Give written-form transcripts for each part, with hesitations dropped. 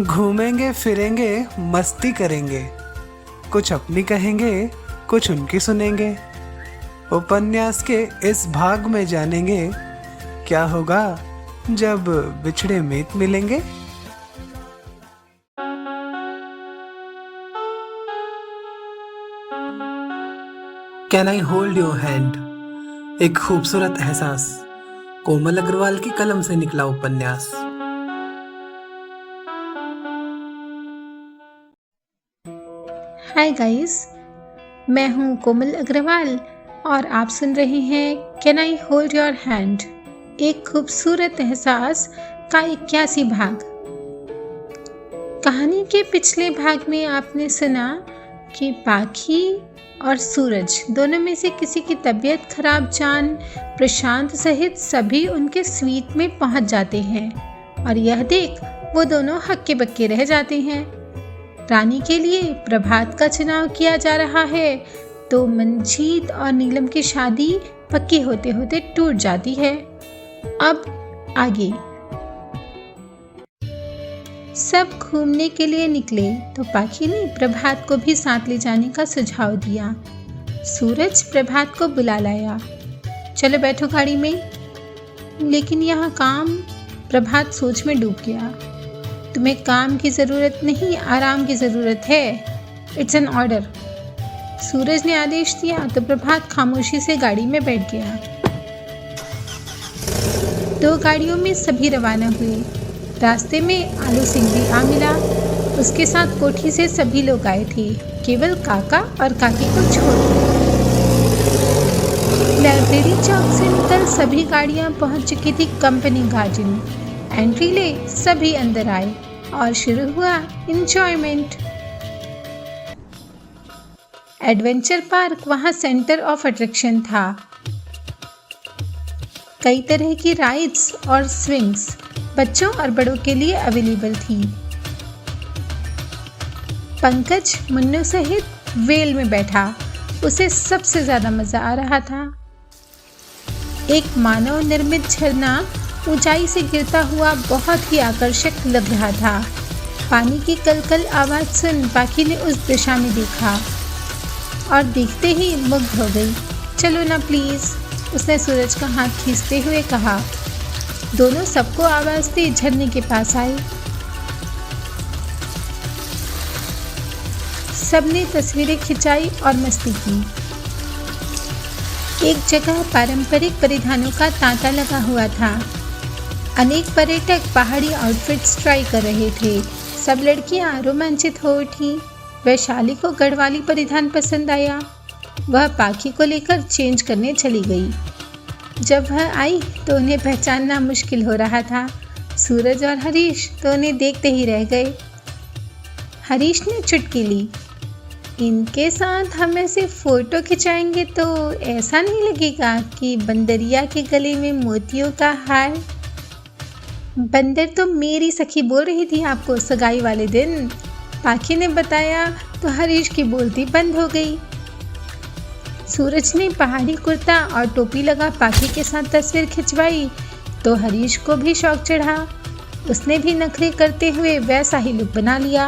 घूमेंगे फिरेंगे मस्ती करेंगे, कुछ अपनी कहेंगे कुछ उनकी सुनेंगे। उपन्यास के इस भाग में जानेंगे क्या होगा जब बिछड़े मीत मिलेंगे। Can I hold your hand, एक खूबसूरत एहसास, कोमल अग्रवाल की कलम से निकला उपन्यास। हाय गाइस, मैं हूँ कोमल अग्रवाल और आप सुन रहे हैं can I hold your hand, एक खूबसूरत एहसास का 81 भाग। कहानी के पिछले भाग में आपने सुना कि पाखी और सूरज दोनों में से किसी की तबीयत खराब जान प्रशांत सहित सभी उनके स्वीट में पहुंच जाते हैं और यह देख वो दोनों हक्के बक्के रह जाते हैं। रानी के लिए प्रभात का चुनाव किया जा रहा है तो मंजीत और नीलम की शादी पक्की होते होते टूट जाती है। अब आगे सब घूमने के लिए निकले तो पाखी ने प्रभात को भी साथ ले जाने का सुझाव दिया। सूरज प्रभात को बुला लाया, चलो बैठो गाड़ी में। लेकिन यहाँ काम, प्रभात सोच में डूब गया। तुम्हें काम की ज़रूरत नहीं, आराम की ज़रूरत है। It's an order. सूरज ने आदेश दिया तो प्रभात खामोशी से गाड़ी में बैठ गया। 2 गाड़ियों में सभी रवाना हुए। रास्ते में आलू सिंह भी आ मिला। उसके साथ कोठी से सभी लोग आए थे, केवल काका और काकी को छोड़कर। लाइब्रेरी चौक से निकल सभी गाड़ियां पहुंच चुकी थी कंपनी गार्डन। एंट्री ले सभी अंदर आए और शुरू हुआ एंजॉयमेंट। एडवेंचर पार्क वहां सेंटर ऑफ अट्रैक्शन था। कई तरह की राइड्स और स्विंग्स बच्चों और बड़ों के लिए अवेलेबल थी। पंकज मुन्नू सहित वेल में बैठा, उसे सबसे ज्यादा मजा आ रहा था। एक मानव निर्मित झरना ऊंचाई से गिरता हुआ बहुत ही आकर्षक लग रहा था। पानी की कलकल आवाज सुन पाखी ने उस दिशा में देखा और देखते ही मुग्ध हो गई। चलो ना प्लीज, उसने सूरज का हाथ खींचते हुए कहा। दोनों सबको आवाज दी झरने के पास आए। सबने तस्वीरें खिंचाई और मस्ती की। एक जगह पारंपरिक परिधानों का तांता लगा हुआ था। अनेक पर्यटक पहाड़ी आउटफिट्स ट्राई कर रहे थे। सब लड़कियां रोमांचित हो उठी। वैशाली को गढ़वाली परिधान पसंद आया। वह पाखी को लेकर चेंज करने चली गई। जब वह आई तो उन्हें पहचानना मुश्किल हो रहा था। सूरज और हरीश तो उन्हें देखते ही रह गए। हरीश ने चुटकी ली, इनके साथ हम ऐसे फोटो खिंचाएंगे तो ऐसा नहीं लगेगा कि बंदरिया के गले में मोतियों का हार। बंदर तो मेरी सखी बोल रही थी आपको सगाई वाले दिन, पाखी ने बताया तो हरीश की बोलती बंद हो गई। सूरज ने पहाड़ी कुर्ता और टोपी लगा पाखी के साथ तस्वीर खिंचवाई तो हरीश को भी शौक चढ़ा। उसने भी नखरे करते हुए वैसा ही लुक बना लिया।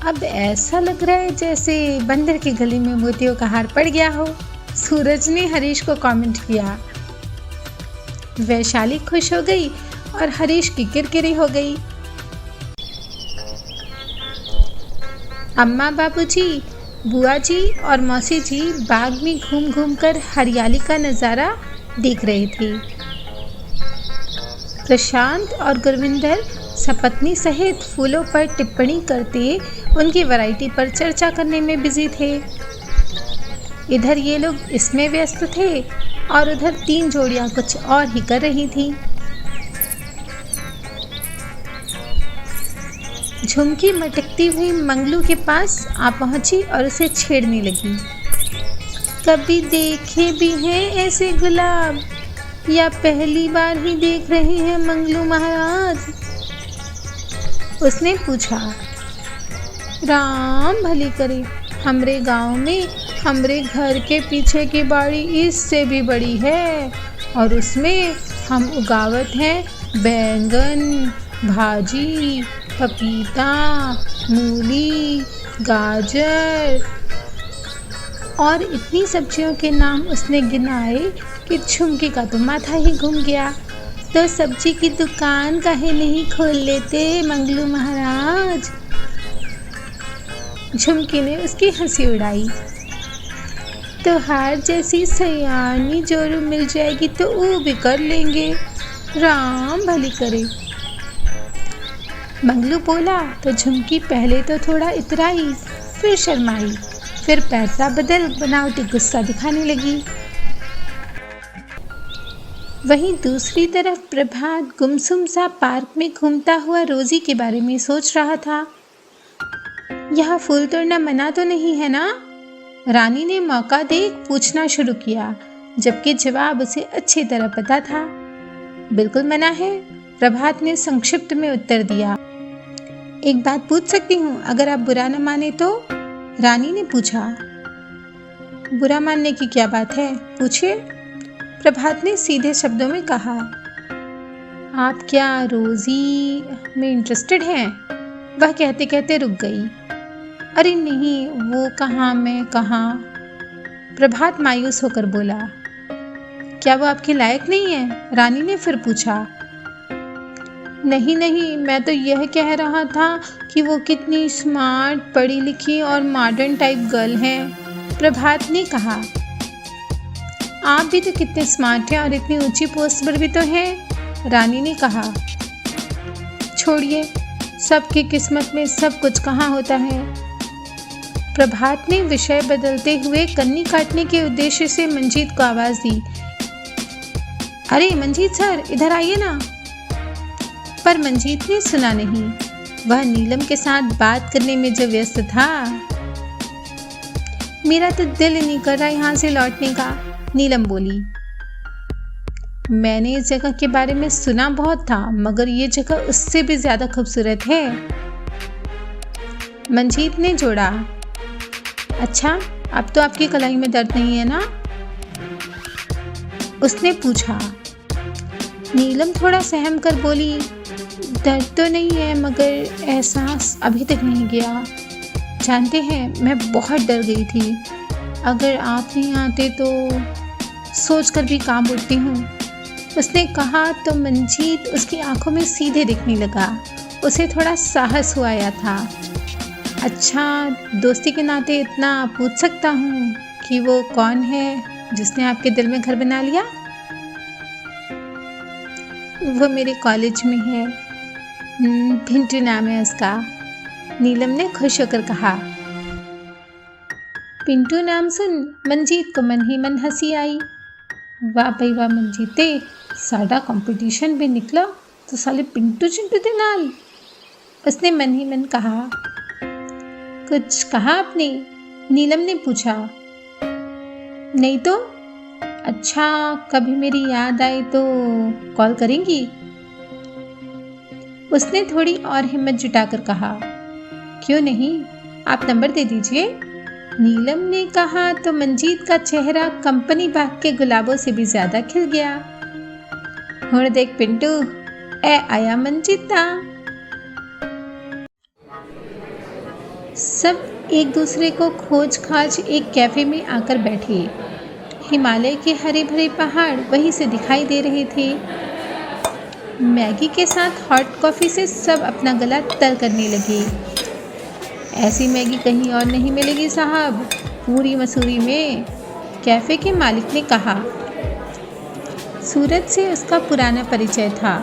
अब ऐसा लग रहा है जैसे बंदर के गले में मोतियों का हार पड़ गया हो, सूरज ने हरीश को कमेंट किया। वैशाली खुश हो गई और हरीश की किरकिरी हो गई। अम्मा बाबूजी, बुआ जी और मौसी जी बाग में घूम घूम कर हरियाली का नज़ारा देख रहे थे। प्रशांत और गुरविंदर सपत्नी सहित फूलों पर टिप्पणी करते उनकी वैरायटी पर चर्चा करने में बिजी थे। इधर ये लोग इसमें व्यस्त थे और उधर 3 जोड़ियां कुछ और ही कर रही थीं। झुमकी मटकती हुई मंगलू के पास आ पहुंची और उसे छेड़ने लगी। कभी देखे भी हैं ऐसे गुलाब या पहली बार ही देख रहे हैं मंगलू महाराज, उसने पूछा। राम भली करे, हमरे गांव में हमरे घर के पीछे की बाड़ी इससे भी बड़ी है और उसमें हम उगावत हैं बैंगन, भाजी, पपीता, मूली, गाजर और इतनी सब्जियों के नाम उसने गिनाए कि झुमके का तो माथा ही घूम गया। तो सब्जी की दुकान काहे नहीं खोल लेते मंगलू महाराज? झुमके ने उसकी हंसी उड़ाई। तो हार जैसी सयानी जोरू मिल जाएगी तो वो भी कर लेंगे, राम भली करे। मंगलू बोला तो झुमकी पहले तो थोड़ा इतराई, फिर शर्माई, फिर पैसा बदल बनावटी गुस्सा दिखाने लगी। वहीं दूसरी तरफ प्रभात गुमसुम सा पार्क में घूमता हुआ रोजी के बारे में सोच रहा था। यह फूल तोड़ना मना तो नहीं है ना? रानी ने मौका देख पूछना शुरू किया, जबकि जवाब उसे अच्छी तरह पता था। बिल्कुल मना है, प्रभात ने संक्षिप्त में उत्तर दिया। एक बात पूछ सकती हूँ, अगर आप बुरा न माने तो? रानी ने पूछा। बुरा मानने की क्या बात है, पूछिए, प्रभात ने सीधे शब्दों में कहा। आप क्या रोजी में इंटरेस्टेड हैं? वह कहते कहते रुक गई। अरे नहीं, वो कहाँ, मैं कहाँ, प्रभात मायूस होकर बोला। क्या वो आपके लायक नहीं है? रानी ने फिर पूछा। नहीं नहीं, मैं तो यह कह रहा था कि वो कितनी स्मार्ट, पढ़ी लिखी और मॉडर्न टाइप गर्ल है, प्रभात ने कहा। आप भी तो कितने स्मार्ट हैं और इतनी ऊंची पोस्ट पर भी तो हैं, रानी ने कहा। छोड़िए, सबकी किस्मत में सब कुछ कहाँ होता है। प्रभात ने विषय बदलते हुए कन्नी काटने के उद्देश्य से मंजीत को आवाज दी। अरे मंजीत सर, इधर आइए ना। पर मंजीत ने सुना नहीं, वह नीलम के साथ बात करने में जो व्यस्त था। मेरा तो दिल ही नहीं कर रहा यहाँ से लौटने का, नीलम बोली। मैंने इस जगह के बारे में सुना बहुत था, मगर ये जगह उससे भी ज्यादा खूबसूरत है, मंजीत ने जोड़ा। अच्छा, अब तो आपकी कलाई में दर्द नहीं है ना? उसने पूछा। नीलम थोड़ा सहम कर बोली, दर्द तो नहीं है, मगर एहसास अभी तक नहीं गया। जानते हैं, मैं बहुत डर गई थी। अगर आप नहीं आते तो सोचकर भी कांप उठती हूँ, उसने कहा। तो मंजीत उसकी आंखों में सीधे दिखने लगा। उसे थोड़ा साहस हुआ आया था। अच्छा, दोस्ती के नाते इतना पूछ सकता हूँ कि वो कौन है जिसने आपके दिल में घर बना लिया? वो मेरे कॉलेज में है, पिंटू नाम है उसका, नीलम ने खुश होकर कहा। पिंटू नाम सुन मंजीत को मन ही मन हंसी आई। वाह भाई वाह मंजीते, साडा कंपटीशन भी निकला तो साले पिंटू चिंटू दे नाल, उसने मन ही मन कहा। कुछ कहा आपने? नीलम ने पूछा। नहीं तो। अच्छा, कभी मेरी याद आए तो कॉल करेंगी? उसने थोड़ी और हिम्मत जुटाकर कहा। क्यों नहीं, आप नंबर दे दीजिए, नीलम ने कहा। तो मंजीत का चेहरा कंपनी बाग के गुलाबों से भी ज्यादा खिल गया। हुण देख पिंटू, ए आया मंजीता। सब एक दूसरे को खोज खाज एक कैफे में आकर बैठे। हिमालय के हरे भरे पहाड़ वहीं से दिखाई दे रहे थे। मैगी के साथ हॉट कॉफ़ी से सब अपना गला तर करने लगे। ऐसी मैगी कहीं और नहीं मिलेगी साहब, पूरी मसूरी में, कैफ़े के मालिक ने कहा। सूरत से उसका पुराना परिचय था।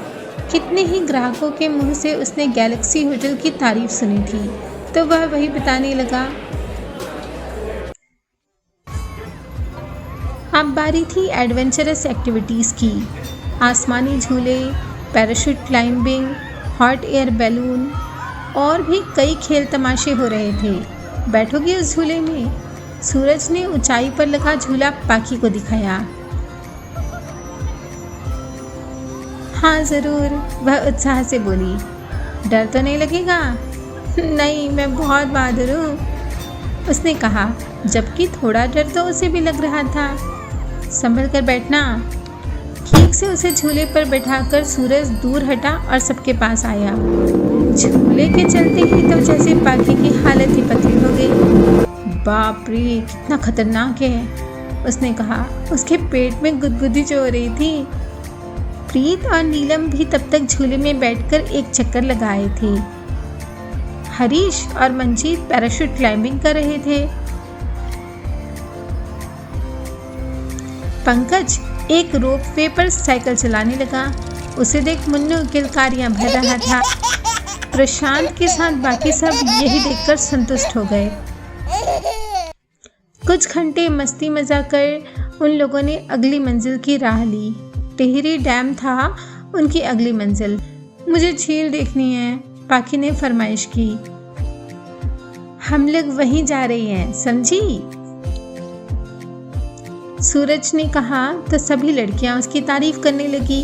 कितने ही ग्राहकों के मुंह से उसने गैलेक्सी होटल की तारीफ सुनी थी, तो वह वही बताने लगा। अब बारी थी एडवेंचरस एक्टिविटीज़ की। आसमानी झूले, parachute climbing, hot air balloon और भी कई खेल तमाशे हो रहे थे। बैठोगी उस झूले में? सूरज ने ऊंचाई पर लगा झूला पाखी को दिखाया। हाँ ज़रूर, वह उत्साह से बोली। डर तो नहीं लगेगा? नहीं, मैं बहुत बहादुर हूँ, उसने कहा, जबकि थोड़ा डर तो उसे भी लग रहा था। संभल कर बैठना। ठीक से उसे झूले पर बैठाकर सूरज दूर हटा और सबके पास आया। झूले के चलते ही तो जैसे पाखी की हालत ही पतली हो गई। बाप रे, कितना खतरनाक है, उसने कहा। उसके पेट में गुदगुदी जो हो रही थी। प्रीत और नीलम भी तब तक झूले में बैठकर एक चक्कर लगाए थे। हरीश और मंजीत पैराशूट क्लाइंबिंग कर रहे थे। पंकज एक रोपवे पर साइकिल चलाने लगा। उसे देख मुन्नू किलकारियां भर रहा था। प्रशांत के साथ बाकी सब यही देखकर संतुष्ट हो गए। कुछ घंटे मस्ती मजाक कर उन लोगों ने अगली मंजिल की राह ली। टिहरी डैम था उनकी अगली मंजिल। मुझे झील देखनी है, पाखी ने फरमाइश की। हम लोग वहीं जा रहे हैं, समझी? सूरज ने कहा तो सभी लड़कियां उसकी तारीफ करने लगी,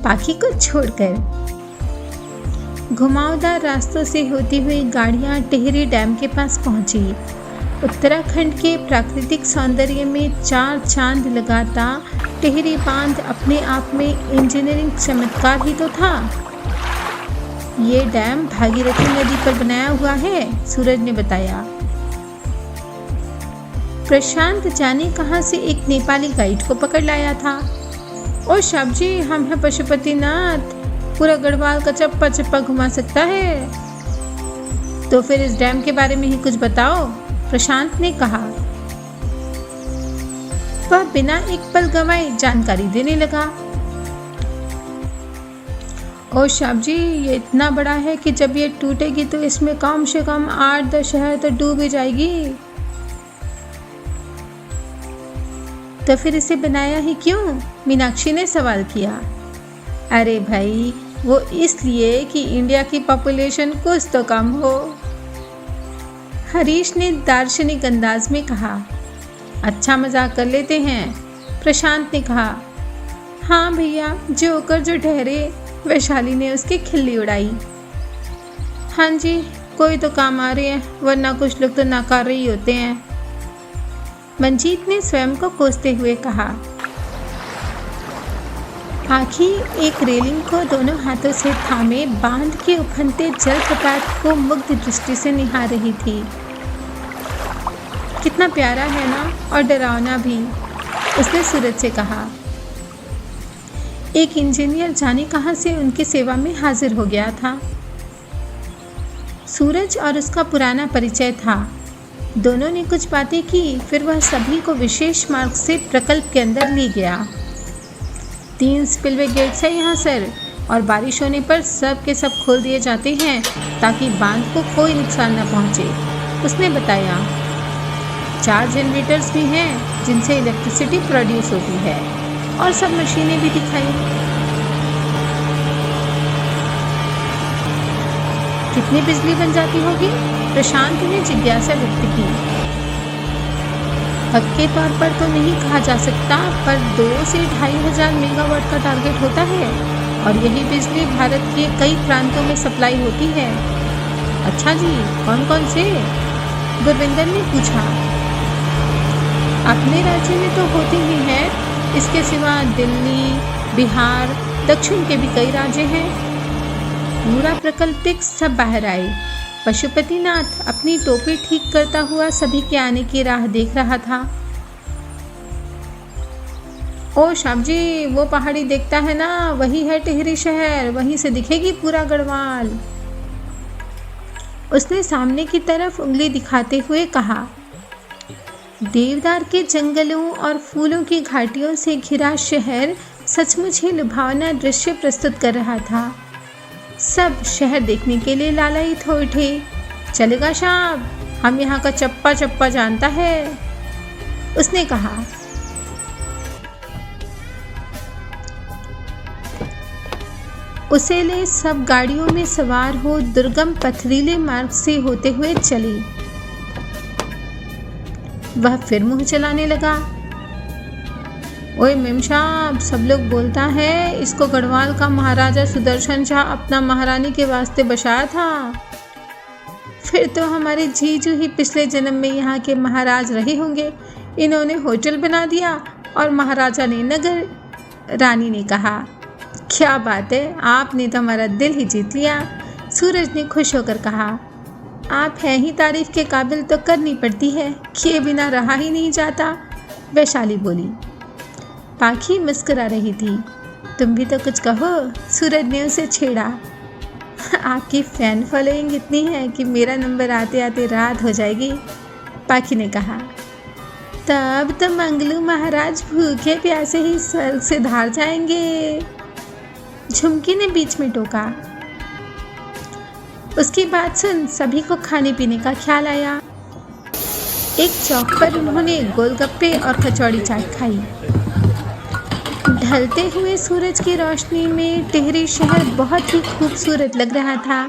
पाखी को छोड़कर। घुमावदार रास्तों से होती हुई गाड़ियां टिहरी डैम के पास पहुंची। उत्तराखंड के प्राकृतिक सौंदर्य में चार चांद लगाता टिहरी बांध अपने आप में इंजीनियरिंग चमत्कार ही तो था। ये डैम भागीरथी नदी पर बनाया हुआ है, सूरज ने बताया। प्रशांत जाने कहाँ से एक नेपाली गाइड को पकड़ लाया था। ओ साहब जी, हम हैं पशुपतिनाथ, पूरा गढ़वाल का चप्पा चप्पा घुमा सकता है। तो फिर इस डैम के बारे में ही कुछ बताओ, प्रशांत ने कहा। वह बिना एक पल गंवाए जानकारी देने लगा। ओ साहब जी, ये इतना बड़ा है कि जब ये टूटेगी तो इसमें कम से कम 8-10 शहर तो डूब ही जाएगी। तो फिर इसे बनाया ही क्यों? मीनाक्षी ने सवाल किया। अरे भाई, वो इसलिए कि इंडिया की पॉपुलेशन कुछ तो कम हो, हरीश ने दार्शनिक अंदाज में कहा। अच्छा मजाक कर लेते हैं, प्रशांत ने कहा। हाँ भैया, जो होकर जो ठहरे, वैशाली ने उसकी खिल्ली उड़ाई। हाँ जी, कोई तो काम आ रही है, वरना कुछ लोग तो नाकार ही होते हैं, मंजीत ने स्वयं को कोसते हुए कहा। पाखी एक रेलिंग को दोनों हाथों से थामे बांध के उफनते जलप्रपात को मुग्ध दृष्टि से निहार रही थी। कितना प्यारा है ना, और डरावना भी, उसने सूरज से कहा। एक इंजीनियर जाने कहाँ से उनकी सेवा में हाजिर हो गया था। सूरज और उसका पुराना परिचय था। दोनों ने कुछ बातें की, फिर वह सभी को विशेष मार्ग से प्रकल्प के अंदर ले गया। 3 स्पिलवे गेट्स है यहाँ सर, और बारिश होने पर सब के सब खोल दिए जाते हैं ताकि बांध को कोई नुकसान न पहुँचे, उसने बताया। 4 जनरेटर्स भी हैं जिनसे इलेक्ट्रिसिटी प्रोड्यूस होती है, और सब मशीनें भी दिखाई। कितनी बिजली बन जाती होगी? प्रशांत ने जिज्ञासा व्यक्त की। पक्के तौर पर तो नहीं कहा जा सकता, पर 2 से 2,500 मेगावाट का टारगेट होता है, और यही बिजली भारत के कई प्रांतों में सप्लाई होती है। अच्छा जी, कौन कौन से? गुरविंदर ने पूछा। अपने राज्य में तो होती ही है, इसके सिवा दिल्ली, बिहार, दक्षिण के भी कई राज्य हैं। पूरा प्रकल्प देख सब बाहर आए। पशुपतिनाथ अपनी टोपी ठीक करता हुआ सभी के आने की राह देख रहा था। ओ शाम जी, वो पहाड़ी देखता है ना, वही है टिहरी शहर, वहीं से दिखेगी पूरा गढ़वाल, उसने सामने की तरफ उंगली दिखाते हुए कहा। देवदार के जंगलों और फूलों की घाटियों से घिरा शहर सचमुच ही लुभावना दृश्य प्रस्तुत कर रहा था। सब शहर देखने के लिए लालायित हो उठे। चलेगा साहब, हम यहाँ का चप्पा चप्पा जानता है, उसने कहा। उसे ले सब गाड़ियों में सवार हो दुर्गम पथरीले मार्ग से होते हुए चली। वह फिर मुंह चलाने लगा। ओए मेम साहब, सब लोग बोलता है इसको गढ़वाल का महाराजा सुदर्शन शाह अपना महारानी के वास्ते बसाया था। फिर तो हमारे जीजू ही पिछले जन्म में यहाँ के महाराज रहे होंगे। इन्होंने होटल बना दिया और महाराजा ने नगर। रानी ने कहा। क्या बात है, आपने तो हमारा दिल ही जीत लिया। सूरज ने खुश होकर कहा। आप हैं ही तारीफ के काबिल तो करनी पड़ती है, किए बिना रहा ही नहीं जाता, वैशाली बोली। पाखी मुस्कुरा रही थी। तुम भी तो कुछ कहो, सूरज ने उसे छेड़ा। आपकी फ़ैन फॉलोइंग इतनी है कि मेरा नंबर आते आते रात हो जाएगी, पाखी ने कहा। तब तो मंगलू महाराज भूखे प्यासे ही स्वर्ग से धार जाएंगे, झुमकी ने बीच में टोका। उसकी बात सुन सभी को खाने पीने का ख्याल आया। एक चौक पर उन्होंने गोलगप्पे और कचौड़ी चाट खाई। ढलते हुए सूरज की रोशनी में टिहरी शहर बहुत ही खूबसूरत लग रहा था।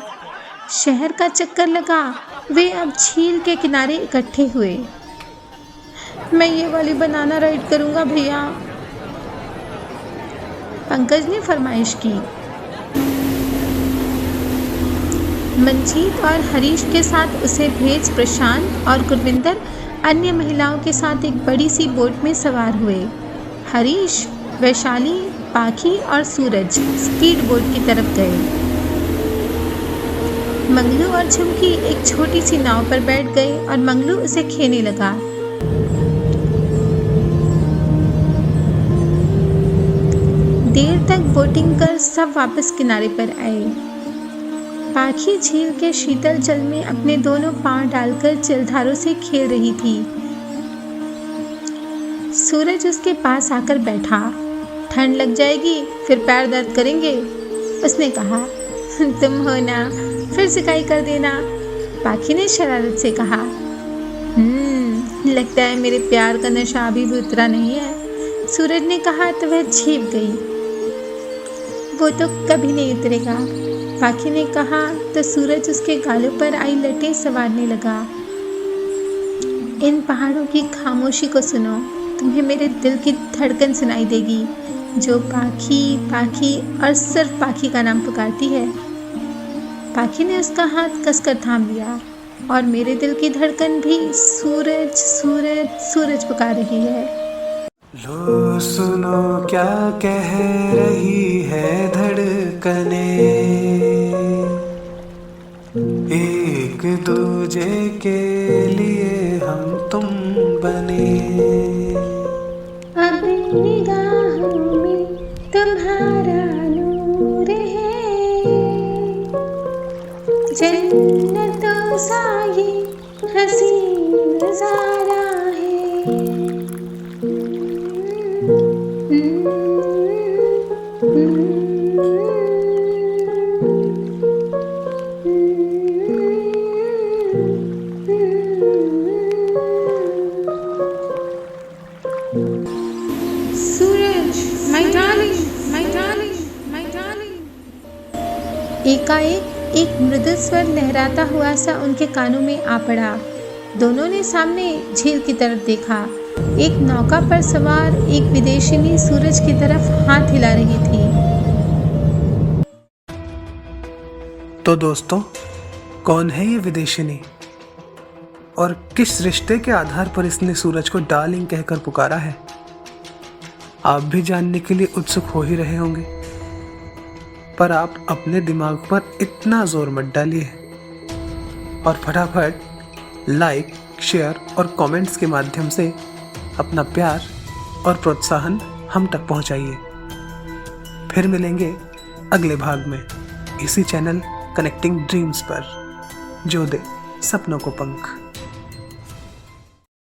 शहर का चक्कर लगा, वे अब झील के किनारे इकट्ठे हुए। मैं ये वाली बनाना राइड करूँगा भैया, पंकज ने फरमाइश की। मंजीत और हरीश के साथ उसे भेज प्रशांत और गुरविंदर अन्य महिलाओं के साथ एक बड़ी सी बोट में सवार हुए। हरीश, वैशाली, पाखी और सूरज स्पीड बोट की तरफ गए। मंगलू और झुमकी एक छोटी सी नाव पर बैठ गए और मंगलू उसे खेने लगा। देर तक बोटिंग कर सब वापस किनारे पर आए। पाखी झील के शीतल जल में अपने दोनों पांव डालकर जलधारों से खेल रही थी। सूरज उसके पास आकर बैठा। ठंड लग जाएगी, फिर पैर दर्द करेंगे, उसने कहा। तुम हो ना, फिर सिकाई कर देना, पाखी ने शरारत से कहा। लगता है मेरे प्यार का नशा अभी भी उतरा नहीं है, सूरज ने कहा तो वह झेप गई। वो तो कभी नहीं उतरेगा, पाखी ने कहा तो सूरज उसके गालों पर आई लटें संवारने लगा। इन पहाड़ों की खामोशी को सुनो, तुम्हें मेरे दिल की धड़कन सुनाई देगी जो पाखी पाखी और सिर्फ पाखी का नाम पुकारती है। पाखी ने उसका हाथ कसकर थाम लिया और मेरे दिल की धड़कन भी सूरज सूरज सूरज पुकार रही है। लो सुनो क्या कह रही है धड़कने, एक दूजे के लिए हम तुम बने। अब निगाहों में तुम्हारा नूर है, जन्नतों सा ये हसीन नजारा है। एकाएक एक मृदु स्वर लहराता हुआ सा उनके कानों में आ पड़ा। दोनों ने सामने झील की तरफ देखा। एक नौका पर सवार एक विदेशिनी सूरज की तरफ हाथ हिला रही थी। तो दोस्तों, कौन है ये विदेशिनी और किस रिश्ते के आधार पर इसने सूरज को डार्लिंग कहकर पुकारा है? आप भी जानने के लिए उत्सुक हो ही रहे होंगे, पर आप अपने दिमाग पर इतना जोर मत डालिए और फटाफट लाइक, शेयर और कमेंट्स के माध्यम से अपना प्यार और प्रोत्साहन हम तक पहुंचाइए। फिर मिलेंगे अगले भाग में इसी चैनल कनेक्टिंग ड्रीम्स पर, जो दे सपनों को पंख।